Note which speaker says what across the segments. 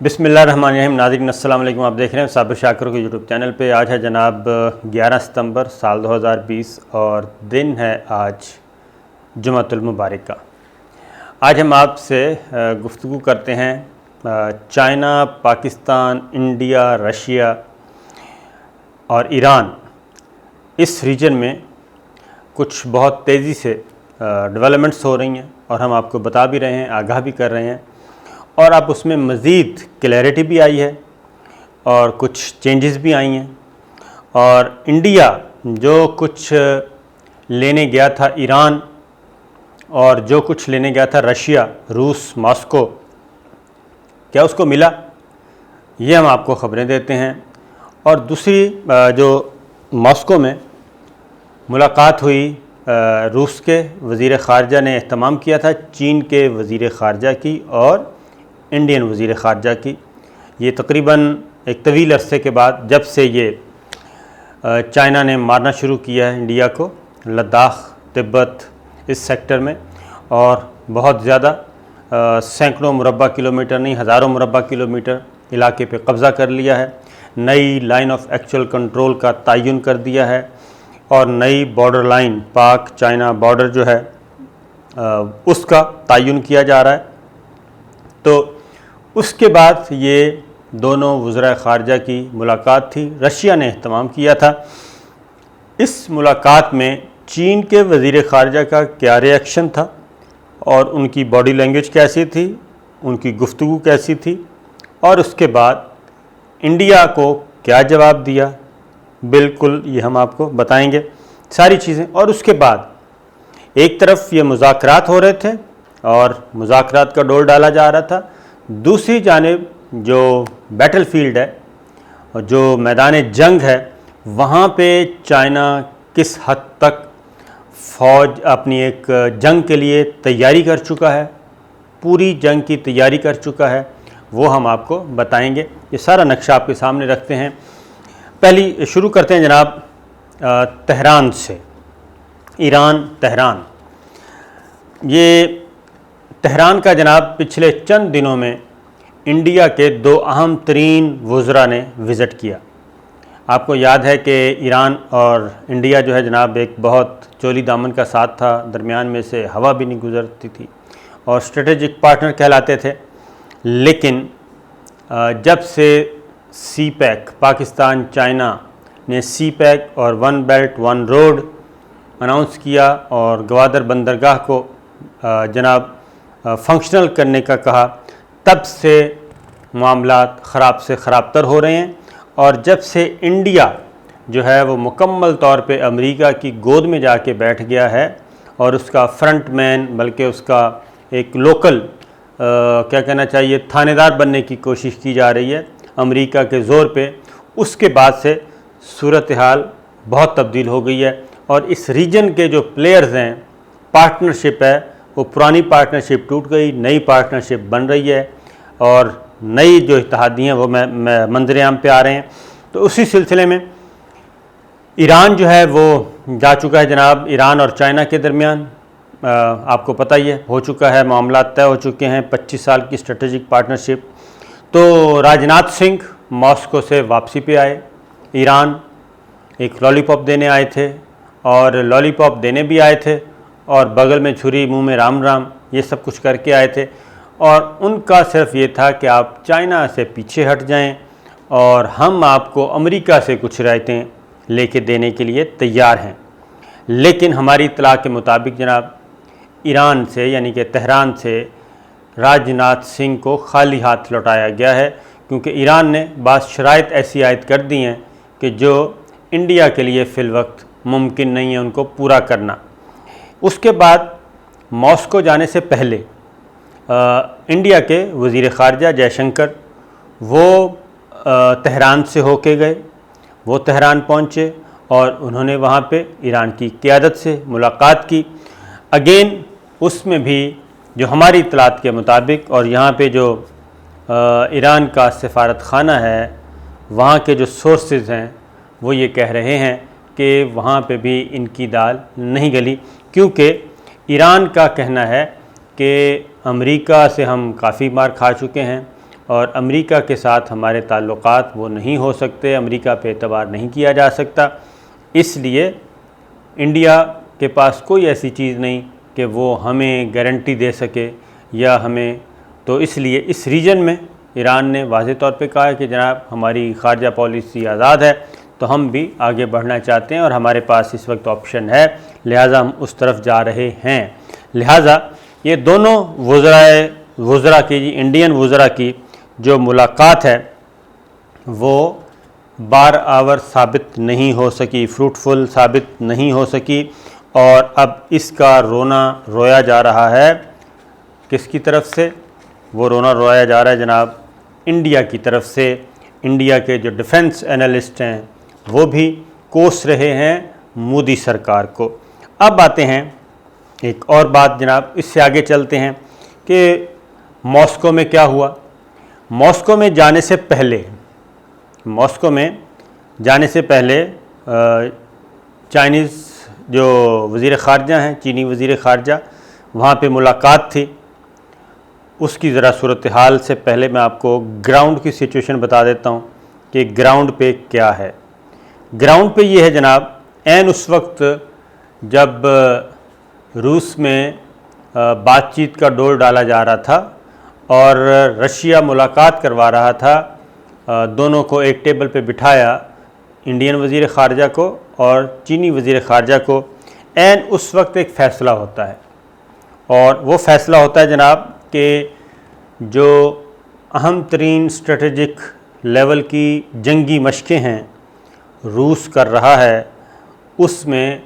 Speaker 1: बिस्मिल्लाहिर्रहमानिर्रहीम। नाज़रीन अस्सलाम वालेकुम। आप देख रहे हैं साबिर शाकिर के यूट्यूब चैनल पे। आज है जनाब 11 सितंबर साल 2020 और दिन है आज जुमातुल मुबारक का। आज हम आपसे गुफ्तगू करते हैं चाइना, पाकिस्तान, इंडिया, रशिया और ईरान इस रीजन में कुछ बहुत तेज़ी से डेवलपमेंट्स हो रही हैं और हम आपको बता भी रहे हैं, आगाह भी कर रहे हैं और अब उसमें मज़ीद क्लैरिटी भी आई है और कुछ चेंजेस भी आई हैं। और इंडिया जो कुछ लेने गया था ईरान और जो कुछ लेने गया था रशिया, रूस, मॉस्को, क्या उसको मिला, ये हम आपको ख़बरें देते हैं। और दूसरी जो मॉस्को में मुलाकात हुई रूस के वज़ीर ख़ारजा ने एहतमाम किया था चीन के वज़ीर ख़ारजा की और इंडियन वज़ीर ख़ारजा की। ये तकरीबन एक तवील अरसे के बाद जब से ये चाइना ने मारना शुरू किया है इंडिया को लद्दाख, तिब्बत इस सेक्टर में, और बहुत ज़्यादा सैकड़ों मुरब्बा किलोमीटर नहीं हज़ारों मुरब्बा किलोमीटर इलाके पे कब्ज़ा कर लिया है। नई लाइन ऑफ एक्चुअल कंट्रोल का तयन कर दिया है और नई बॉर्डर लाइन पाक चाइना बॉर्डर जो है उसका तयन किया जा रहा है। तो उसके बाद ये दोनों वज़ीर ख़ारजा की मुलाकात थी, रशिया ने एहतमाम किया था। इस मुलाकात में चीन के वज़ीर ख़ारजा का क्या रिएक्शन था और उनकी बॉडी लैंग्वेज कैसी थी, उनकी गुफ्तगू कैसी थी, और उसके बाद इंडिया को क्या जवाब दिया, बिल्कुल ये हम आपको बताएंगे सारी चीज़ें। और उसके बाद एक तरफ ये मुज़ाकरात हो रहे थे और मुज़ाकरात का डोर डाला जा रहा था, दूसरी जानिब जो बैटल फील्ड है और जो मैदान जंग है वहाँ पे चाइना किस हद तक फ़ौज अपनी एक जंग के लिए तैयारी कर चुका है, पूरी जंग की तैयारी कर चुका है, वो हम आपको बताएंगे। ये सारा नक्शा आपके सामने रखते हैं। पहली शुरू करते हैं जनाब तेहरान से। ईरान तेहरान, ये तेहरान का जनाब पिछले चंद दिनों में इंडिया के दो अहम तरीन वज़रा ने विज़िट किया। आपको याद है कि ईरान और इंडिया जो है जनाब एक बहुत चोली दामन का साथ था, दरमियान में से हवा भी नहीं गुज़रती थी और स्ट्रेटेजिक पार्टनर कहलाते थे। लेकिन जब से सी पैक पाकिस्तान चाइना ने सी पैक और one belt one road announce किया और गवादर बंदरगाह को जनाब फंक्शनल करने का कहा, तब से मामलात ख़राब से ख़राब तर हो रहे हैं। और जब से इंडिया जो है वो मुकम्मल तौर पे अमेरिका की गोद में जाके बैठ गया है और उसका फ्रंट मैन बल्कि उसका एक लोकल क्या कहना चाहिए थानेदार बनने की कोशिश की जा रही है अमेरिका के ज़ोर पे, उसके बाद से सूरत हाल बहुत तब्दील हो गई है। और इस रीजन के जो प्लेयर्स हैं, पार्टनरशिप है, वो पुरानी पार्टनरशिप टूट गई, नई पार्टनरशिप बन रही है और नई जो इत्तेहादी हैं वो मंजर आम पे आ रहे हैं। तो उसी सिलसिले में ईरान जो है वो जा चुका है जनाब ईरान और चाइना के दरमियान, आपको पता ही है, हो चुका है, मामला तय हो चुके हैं, 25 साल की स्ट्रेटेजिक पार्टनरशिप। तो राजनाथ सिंह मॉस्को से वापसी पे आए, ईरान एक लॉलीपॉप देने आए थे और लॉलीपॉप देने भी आए थे और बगल में छुरी मुंह में राम राम, ये सब कुछ करके आए थे। और उनका सिर्फ ये था कि आप चाइना से पीछे हट जाएं और हम आपको अमेरिका से कुछ रायतें लेके देने के लिए तैयार हैं। लेकिन हमारी इत्तला के मुताबिक जनाब ईरान से यानी कि तेहरान से राजनाथ सिंह को खाली हाथ लौटाया गया है, क्योंकि ईरान ने बाज़ शराइत ऐसी आयद कर दी हैं कि जो इंडिया के लिए फ़िल वक्त मुमकिन नहीं है उनको पूरा करना। उसके बाद मॉस्को जाने से पहले इंडिया के वज़ीर ख़ारजा जयशंकर वो तेहरान से होके गए, वो तेहरान पहुँचे और उन्होंने वहाँ पे ईरान की क़यादत से मुलाकात की। अगेन उसमें भी जो हमारी इत्तलात के मुताबिक और यहाँ पे जो ईरान का सफारत खाना है वहाँ के जो सोर्सेज हैं वो ये कह रहे हैं कि वहाँ पे भी इनकी दाल नहीं गली, क्योंकि ईरान का कहना है कि अमेरिका से हम काफ़ी मार खा चुके हैं, और अमेरिका के साथ हमारे ताल्लुकात वो नहीं हो सकते, अमेरिका पे एतबार नहीं किया जा सकता। इसलिए इंडिया के पास कोई ऐसी चीज़ नहीं कि वो हमें गारंटी दे सके या हमें, तो इसलिए इस रीजन में ईरान ने वाज़ेह तौर पे कहा है कि जनाब हमारी ख़ारजा पॉलिसी आज़ाद है, तो हम भी आगे बढ़ना चाहते हैं और हमारे पास इस वक्त ऑप्शन है, लिहाजा हम उस तरफ जा रहे हैं। लिहाजा ये दोनों वज़रा की, इंडियन वज़रा की जो मुलाकात है वो बार आवर साबित नहीं हो सकी, फ्रूटफुल साबित नहीं हो सकी, और अब इसका रोना रोया जा रहा है। किसकी तरफ से वो रोना रोया जा रहा है जनाब? इंडिया की तरफ से। इंडिया के जो डिफेंस एनालिस्ट हैं वो भी कोस रहे हैं मोदी सरकार को। अब आते हैं एक और बात जनाब, इससे आगे चलते हैं कि मॉस्को में क्या हुआ। मॉस्को में जाने से पहले चाइनीज़ जो वज़ीर ख़ारजा हैं, चीनी वज़ीर ख़ारजा, वहाँ पे मुलाकात थी। उसकी ज़रा सूरत हाल से पहले मैं आपको ग्राउंड की सिचुएशन बता देता हूँ कि ग्राउंड पे क्या है। ग्राउंड पे ये है जनाब, ऐन उस वक्त जब रूस में बातचीत का डोर डाला जा रहा था और रशिया मुलाकात करवा रहा था, दोनों को एक टेबल पे बिठाया, इंडियन वज़ीर ख़ारजा को और चीनी वज़ीर ख़ारजा को, ऐन उस वक्त एक फ़ैसला होता है। और वो फ़ैसला होता है जनाब कि जो अहम तरीन स्ट्रेटजिक लेवल की जंगी मशक़ें हैं रूस कर रहा है, उसमें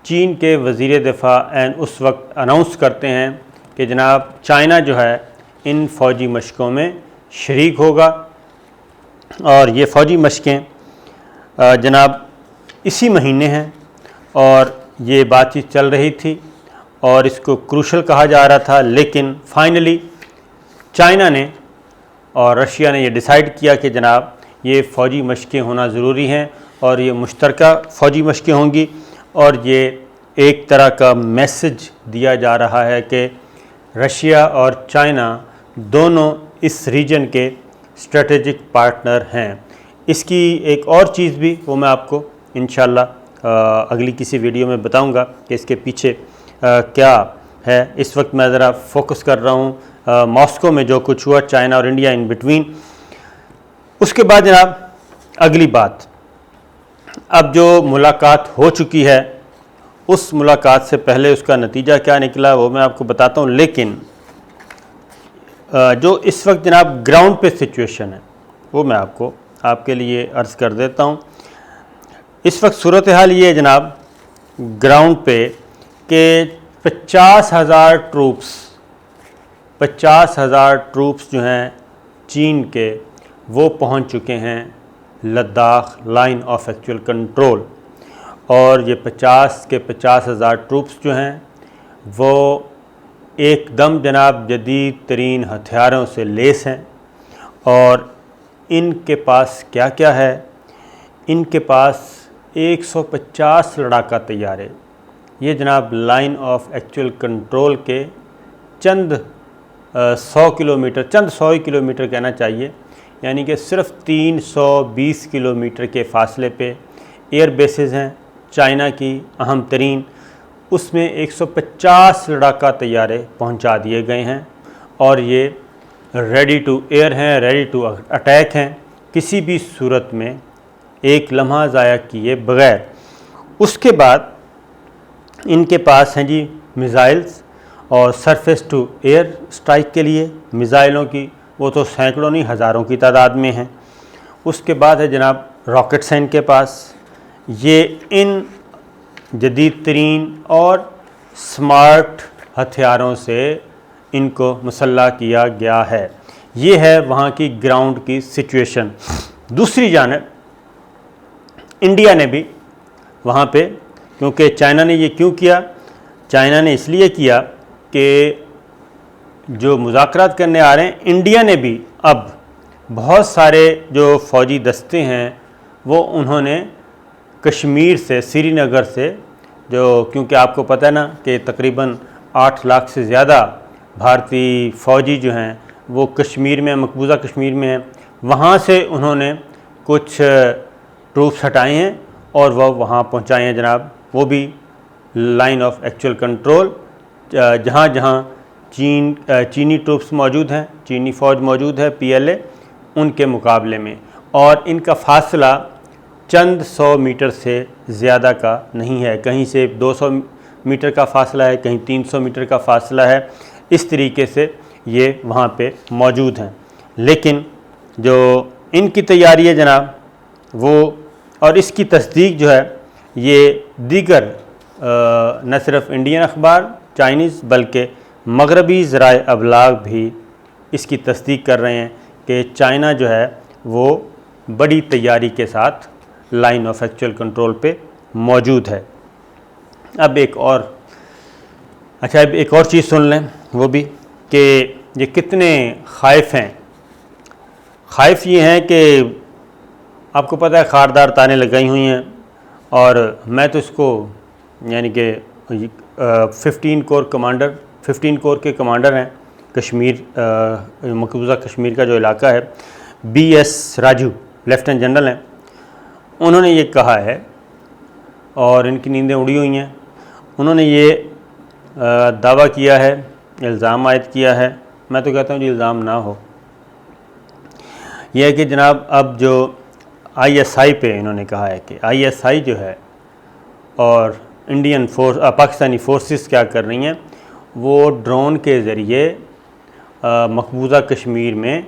Speaker 1: चीन के वज़ीर दिफ़ा ऐन उस वक्त अनाउंस करते हैं कि जनाब चाइना जो है इन फ़ौजी मशक़ों में शरीक होगा। और ये फ़ौजी मशक़ें जनाब इसी महीने हैं और ये बातचीत चल रही थी और इसको क्रूशल कहा जा रहा था, लेकिन फाइनली चाइना ने और रशिया ने ये डिसाइड किया कि जनाब ये फ़ौजी मशक़ें होना ज़रूरी हैं और ये मुश्तरका फ़ौजी मशक़ें होंगी। और ये एक तरह का मैसेज दिया जा रहा है कि रशिया और चाइना दोनों इस रीजन के स्ट्रेटेजिक पार्टनर हैं। इसकी एक और चीज़ भी वो मैं आपको इंशाल्लाह अगली किसी वीडियो में बताऊंगा कि इसके पीछे क्या है। इस वक्त मैं ज़रा फोकस कर रहा हूँ मॉस्को में जो कुछ हुआ, चाइना और इंडिया इन बिटवीन। उसके बाद जनाब अगली बात, अब जो मुलाकात हो चुकी है उस मुलाकात से पहले उसका नतीजा क्या निकला वो मैं आपको बताता हूँ, लेकिन जो इस वक्त जनाब ग्राउंड पे सिचुएशन है वो मैं आपके लिए अर्ज़ कर देता हूँ। इस वक्त सूरत हाल ये है जनाब ग्राउंड पे कि 50,000 ट्रूप्स जो हैं चीन के वो पहुँच चुके हैं Ladakh line of actual control. और ये 50,000 ट्रूप्स जो हैं वो एकदम जनाब जदीद तरीन हथियारों से लेस हैं। और इनके पास क्या क्या है, इनके पास 150 लड़ाका तैयारे, ये जनाब लाइन ऑफ एक्चुअल कंट्रोल के चंद 100 किलोमीटर कहना चाहिए, यानी कि सिर्फ 320 किलोमीटर के फ़ासले पे एयर बेसेस हैं चाइना की अहम तरीन, उसमें 150 लड़ाका तैयारे पहुंचा दिए गए हैं और ये रेडी टू एयर हैं, रेडी टू अटैक हैं, किसी भी सूरत में एक लम्हा ज़ाया किए बग़ैर। उसके बाद इनके पास हैं जी मिज़ाइल्स और सरफेस टू एयर स्ट्राइक के लिए मिज़ाइलों की वो तो सैकड़ों नहीं हज़ारों की तादाद में हैं। उसके बाद है जनाब रॉकेट्स हैं इनके पास, ये इन जदीद तरीन और स्मार्ट हथियारों से इनको मुसल्लह किया गया है। ये है वहाँ की ग्राउंड की सिचुएशन। दूसरी जानिब इंडिया ने भी वहाँ पे, क्योंकि चाइना ने ये क्यों किया, चाइना ने इसलिए किया कि जो मुज़ाकरात करने आ रहे हैं, इंडिया ने भी अब बहुत सारे जो फ़ौजी दस्ते हैं वो उन्होंने कश्मीर से, श्रीनगर से, जो क्योंकि आपको पता है ना कि तकरीबन 8 लाख से ज़्यादा भारतीय फ़ौजी जो हैं वो कश्मीर में, मकबूजा कश्मीर में है, वहाँ से उन्होंने कुछ ट्रूप्स हटाए हैं और वह वहाँ पहुँचाए हैं जनाब। वो भी लाइन ऑफ एक्चुअल कंट्रोल, जहाँ जहाँ चीनी ट्रूप्स मौजूद हैं, चीनी फ़ौज मौजूद है, PLA, उनके मुकाबले में। और इनका फासला चंद 100 मीटर से ज़्यादा का नहीं है, कहीं से 200 मीटर का फासला है, कहीं 300 मीटर का फासला है। इस तरीके से ये वहाँ पे मौजूद हैं। लेकिन जो इनकी तैयारी है जनाब, वो और इसकी तस्दीक जो है ये दीगर न सिर्फ इंडियन अखबार चाइनीज़ बल्कि मगरबी ज़राए अबलाग भी इसकी तस्दीक कर रहे हैं कि चाइना जो है वो बड़ी तैयारी के साथ लाइन ऑफ एक्चुअल कंट्रोल पे मौजूद है। अब एक और चीज़ सुन लें, वो भी कि ये कितने खाइफ हैं। खाइफ ये हैं कि आपको पता है खारदार ताने लगाई हुई हैं, और मैं तो इसको यानी कि 15 कोर के कमांडर हैं कश्मीर, मकबूजा कश्मीर का जो इलाका है, BS राजू लेफ्टिनेंट जनरल हैं। उन्होंने ये कहा है, और इनकी नींदें उड़ी हुई हैं, उन्होंने ये दावा किया है, इल्ज़ाम आयद किया है, मैं तो कहता हूँ जी इल्ज़ाम ना हो, यह है कि जनाब अब जो ISI पे इन्होंने कहा है कि ISI जो है और इंडियन पाकिस्तानी फोर्सेस क्या कर रही हैं, वो ड्रोन के ज़रिए मकबूजा कश्मीर में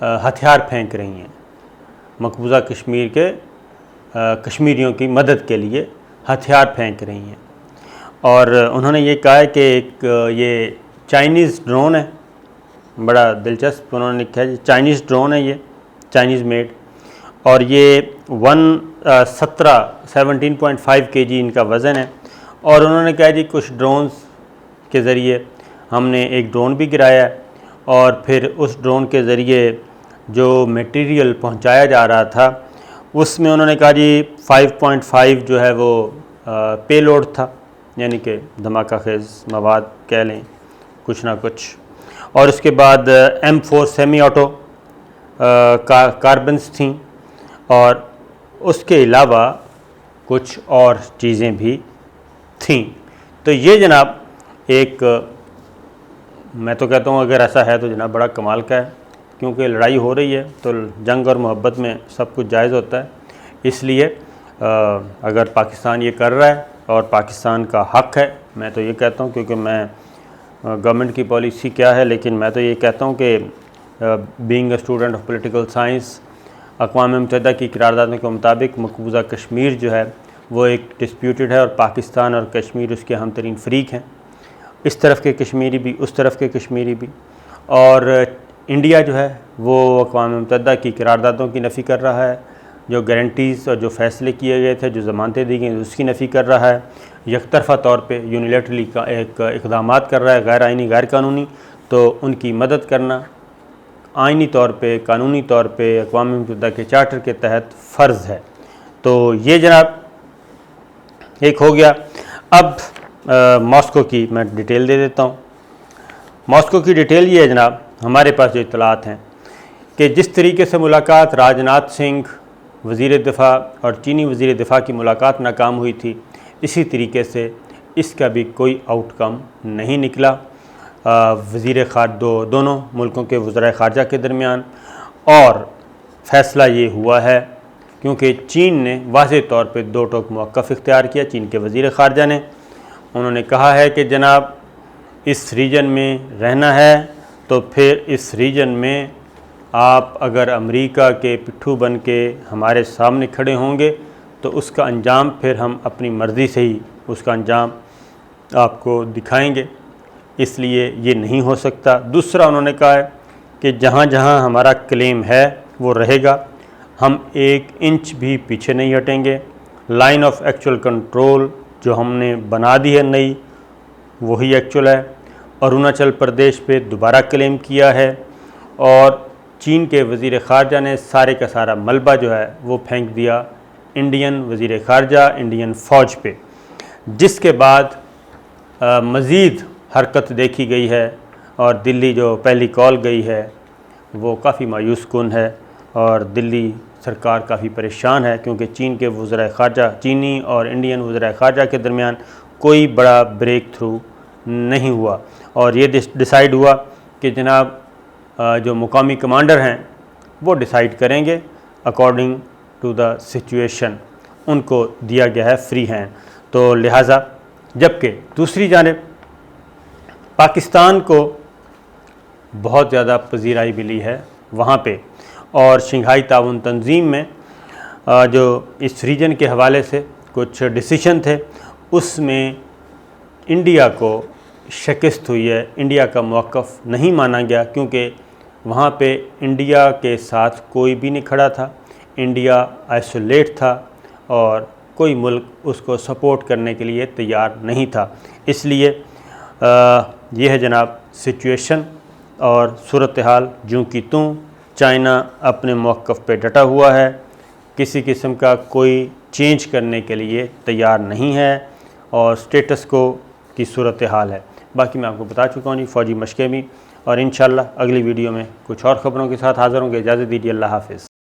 Speaker 1: हथियार फेंक रही हैं। मकबूजा कश्मीर के कश्मीरियों की मदद के लिए हथियार फेंक रही हैं। और उन्होंने ये कहा है कि एक ये चाइनीज़ ड्रोन है, बड़ा दिलचस्प उन्होंने लिखा है, चाइनीज़ ड्रोन है, ये चाइनीज़ मेड, और ये 17.5 kg इनका वज़न है। और उन्होंने कहा जी कुछ ड्रोन्स के ज़रिए हमने एक ड्रोन भी गिराया है, और फिर उस ड्रोन के ज़रिए जो मटेरियल पहुंचाया जा रहा था उसमें उन्होंने कहा जी 5.5 जो है वो पेलोड था, यानी कि धमाका खेज़ मवाद कह लें कुछ ना कुछ। और उसके बाद M4 सेमी ऑटो कार्बन्स थी, और उसके अलावा कुछ और चीज़ें भी थीं। तो ये जनाब एक, मैं तो कहता हूँ अगर ऐसा है तो जनाब बड़ा कमाल का है, क्योंकि लड़ाई हो रही है तो जंग और मोहब्बत में सब कुछ जायज़ होता है। इसलिए अगर पाकिस्तान ये कर रहा है और पाकिस्तान का हक़ है, मैं तो ये कहता हूँ, क्योंकि मैं गवर्नमेंट की पॉलिसी क्या है, लेकिन मैं तो ये कहता हूँ कि being a student of political science, अक़वाम मुत्तहिदा की करारदादों के मुताबिक मकबूजा कश्मीर जो है वो एक डिस्प्यूटेड है, और पाकिस्तान और कश्मीर उसके हम तरीन फ़रीक हैं, इस तरफ के कश्मीरी भी उस तरफ के कश्मीरी भी। और इंडिया जो है वो अक़वाम मुत्तहिदा की करारदादों की नफ़ी कर रहा है, जो गारंटीज़ और जो फ़ैसले किए गए थे, जो ज़मानतें दी गई उसकी नफ़ी कर रहा है, यकतरफ़ा तौर पे यूनिलेटरली का एक इक़दामात कर रहा है गैर आइनी गैर कानूनी। तो उनकी मदद करना आइनी तौर पे, कानूनी तौर पे अक़वाम मुत्तहिदा के चार्टर के तहत फ़र्ज़ है। तो ये जनाब एक हो गया। अब मॉस्को की मैं डिटेल दे देता हूँ। मॉस्को की डिटेल ये है जनाब, हमारे पास जो इत्तलात हैं कि जिस तरीके से मुलाकात राजनाथ सिंह वज़ीर दिफ़ा और चीनी वज़ीर दिफ़ा की मुलाकात नाकाम हुई थी, इसी तरीके से इसका भी कोई आउटकम नहीं निकला दोनों मुल्कों के वज़राए ख़ारजा के दरमियान। और फ़ैसला ये हुआ है क्योंकि चीन ने वाज़ेह तौर पे दो टोक मौक़िफ़ इख्तियार किया। चीन के वज़ीर ख़ारजा ने, उन्होंने कहा है कि जनाब इस रीजन में रहना है तो फिर इस रीजन में आप अगर अमेरिका के पिट्ठू बन के हमारे सामने खड़े होंगे तो उसका अंजाम फिर हम अपनी मर्ज़ी से ही उसका अंजाम आपको दिखाएंगे, इसलिए ये नहीं हो सकता। दूसरा उन्होंने कहा है कि जहाँ जहाँ हमारा क्लेम है वो रहेगा, हम 1 इंच भी पीछे नहीं हटेंगे। लाइन ऑफ एक्चुअल कंट्रोल जो हमने बना दी है नई, वही एक्चुअल है। अरुणाचल प्रदेश पे दोबारा क्लेम किया है, और चीन के वज़ीर ख़ारजा ने सारे का सारा मलबा जो है वो फेंक दिया इंडियन वज़ीर ख़ारजा, इंडियन फ़ौज पे, जिसके बाद मज़ीद हरकत देखी गई है और दिल्ली जो पहली कॉल गई है वो काफ़ी मायूस कुन है और दिल्ली सरकार काफ़ी परेशान है, क्योंकि चीन के वज़ीर ख़ारजा, चीनी और इंडियन वज़ीर ख़ारजा के दरमियान कोई बड़ा ब्रेक थ्रू नहीं हुआ और ये डिसाइड हुआ कि जनाब जो मुकामी कमांडर हैं वो डिसाइड करेंगे अकॉर्डिंग टू द सिचुएशन, उनको दिया गया है फ्री हैंड। तो लिहाजा जबकि दूसरी जानिब पाकिस्तान को बहुत ज़्यादा पजीराई मिली है वहाँ पे, और शंघाई ताउन तंजीम में जो इस रीजन के हवाले से कुछ डिसीजन थे उसमें इंडिया को शिकस्त हुई है। इंडिया का मौक़िफ़ नहीं माना गया क्योंकि वहाँ पे इंडिया के साथ कोई भी नहीं खड़ा था, इंडिया आइसोलेट था और कोई मुल्क उसको सपोर्ट करने के लिए तैयार नहीं था। इसलिए ये है जनाब सिचुएशन और सूरत हाल जूँ की तूँ। चाइना अपने मौक़िफ़ पे डटा हुआ है, किसी किस्म का कोई चेंज करने के लिए तैयार नहीं है और स्टेटस को की सूरत हाल है। बाकी मैं आपको बता चुका हूँ जी फ़ौजी मशक़ें भी, और इंशाअल्लाह अगली वीडियो में कुछ और ख़बरों के साथ हाज़िर होंगे। इजाज़त दीजिए, अल्लाह हाफ़िज़।